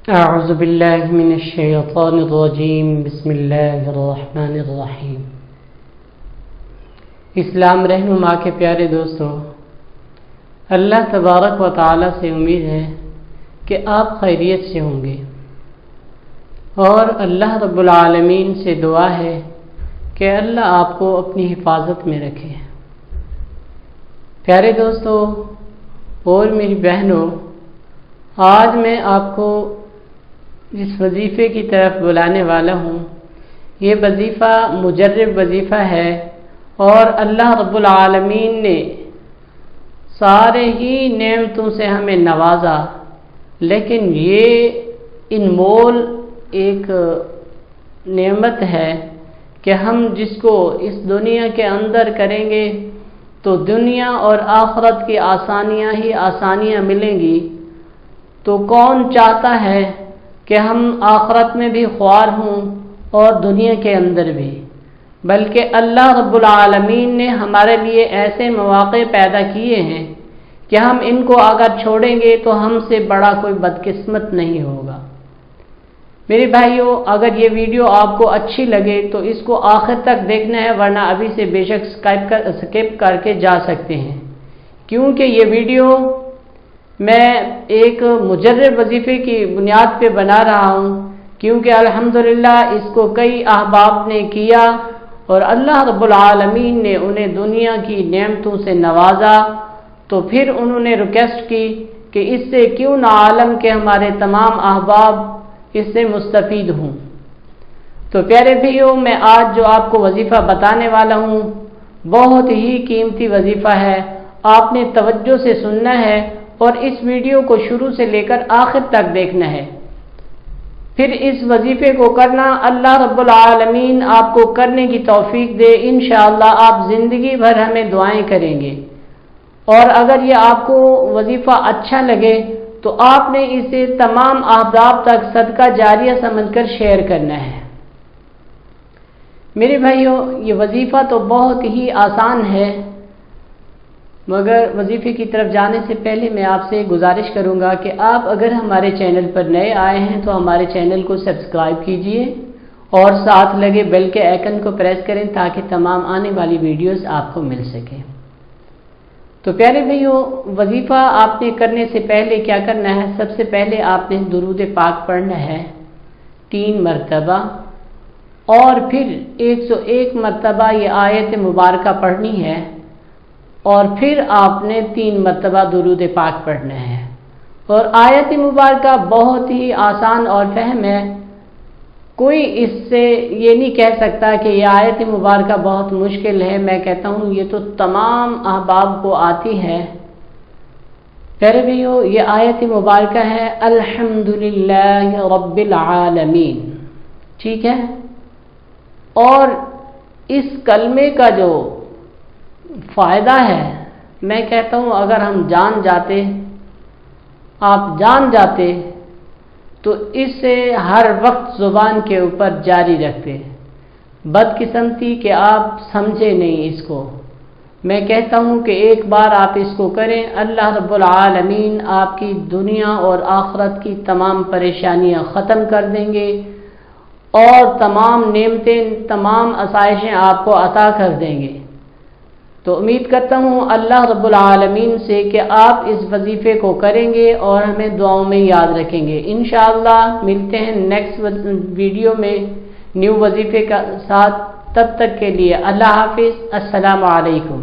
اعوذ باللہ من الشیطان الرجیم بسم اللہ الرحمن الرحیم۔ اسلام رہنما کے پیارے دوستو، اللہ تبارک و تعالی سے امید ہے کہ آپ خیریت سے ہوں گے، اور اللہ رب العالمین سے دعا ہے کہ اللہ آپ کو اپنی حفاظت میں رکھے۔ پیارے دوستو اور میری بہنوں، آج میں آپ کو جس وظیفے کی طرف بلانے والا ہوں، یہ وظیفہ مجرب وظیفہ ہے، اور اللہ رب العالمین نے سارے ہی نعمتوں سے ہمیں نوازا، لیکن یہ انمول ایک نعمت ہے کہ ہم جس کو اس دنیا کے اندر کریں گے تو دنیا اور آخرت کی آسانیاں ہی آسانیاں ملیں گی۔ تو کون چاہتا ہے کہ ہم آخرت میں بھی خوار ہوں اور دنیا کے اندر بھی؟ بلکہ اللہ رب العالمین نے ہمارے لیے ایسے مواقع پیدا کیے ہیں کہ ہم ان کو اگر چھوڑیں گے تو ہم سے بڑا کوئی بدقسمت نہیں ہوگا۔ میرے بھائیوں، اگر یہ ویڈیو آپ کو اچھی لگے تو اس کو آخر تک دیکھنا ہے، ورنہ ابھی سے بے شک سکپ کر کے جا سکتے ہیں، کیونکہ یہ ویڈیو میں ایک مجرب وظیفے کی بنیاد پہ بنا رہا ہوں، کیونکہ الحمدللہ اس کو کئی احباب نے کیا اور اللہ رب العالمین نے انہیں دنیا کی نعمتوں سے نوازا، تو پھر انہوں نے ریکویسٹ کی کہ اس سے کیوں نہ عالم کے ہمارے تمام احباب اس سے مستفید ہوں۔ تو پیارے بھائیوں، میں آج جو آپ کو وظیفہ بتانے والا ہوں بہت ہی قیمتی وظیفہ ہے، آپ نے توجہ سے سننا ہے اور اس ویڈیو کو شروع سے لے کر آخر تک دیکھنا ہے۔ پھر اس وظیفے کو کرنا، اللہ رب العالمین آپ کو کرنے کی توفیق دے، انشاءاللہ آپ زندگی بھر ہمیں دعائیں کریں گے۔ اور اگر یہ آپ کو وظیفہ اچھا لگے تو آپ نے اسے تمام احباب تک صدقہ جاریہ سمجھ کر شیئر کرنا ہے۔ میرے بھائیوں، یہ وظیفہ تو بہت ہی آسان ہے، مگر وظیفے کی طرف جانے سے پہلے میں آپ سے گزارش کروں گا کہ آپ اگر ہمارے چینل پر نئے آئے ہیں تو ہمارے چینل کو سبسکرائب کیجئے اور ساتھ لگے بیل کے آئیکن کو پریس کریں تاکہ تمام آنے والی ویڈیوز آپ کو مل سکے۔ تو پیارے بھائیوں، وظیفہ آپ نے کرنے سے پہلے کیا کرنا ہے؟ سب سے پہلے آپ نے درود پاک پڑھنا ہے 3 مرتبہ، اور پھر 101 مرتبہ یہ آیت مبارکہ پڑھنی ہے، اور پھر آپ نے 3 مرتبہ درود پاک پڑھنا ہے۔ اور آیت مبارکہ بہت ہی آسان اور فہم ہے، کوئی اس سے یہ نہیں کہہ سکتا کہ یہ آیت مبارکہ بہت مشکل ہے۔ میں کہتا ہوں یہ تو تمام احباب کو آتی ہے۔ پیارے بھائیو، یہ آیت مبارکہ ہے الحمدللہ رب العالمین، ٹھیک ہے؟ اور اس کلمے کا جو فائدہ ہے، میں کہتا ہوں اگر ہم جان جاتے، آپ جان جاتے تو اس سے ہر وقت زبان کے اوپر جاری رکھتے۔ بدقسمتی کہ آپ سمجھے نہیں اس کو۔ میں کہتا ہوں کہ ایک بار آپ اس کو کریں، اللہ رب العالمین آپ کی دنیا اور آخرت کی تمام پریشانیاں ختم کر دیں گے، اور تمام نعمتیں، تمام آسائشیں آپ کو عطا کر دیں گے۔ تو امید کرتا ہوں اللہ رب العالمین سے کہ آپ اس وظیفے کو کریں گے اور ہمیں دعاؤں میں یاد رکھیں گے۔ انشاءاللہ ملتے ہیں نیکسٹ ویڈیو میں نیو وظیفے کا ساتھ، تب تک کے لیے اللہ حافظ، السلام علیکم۔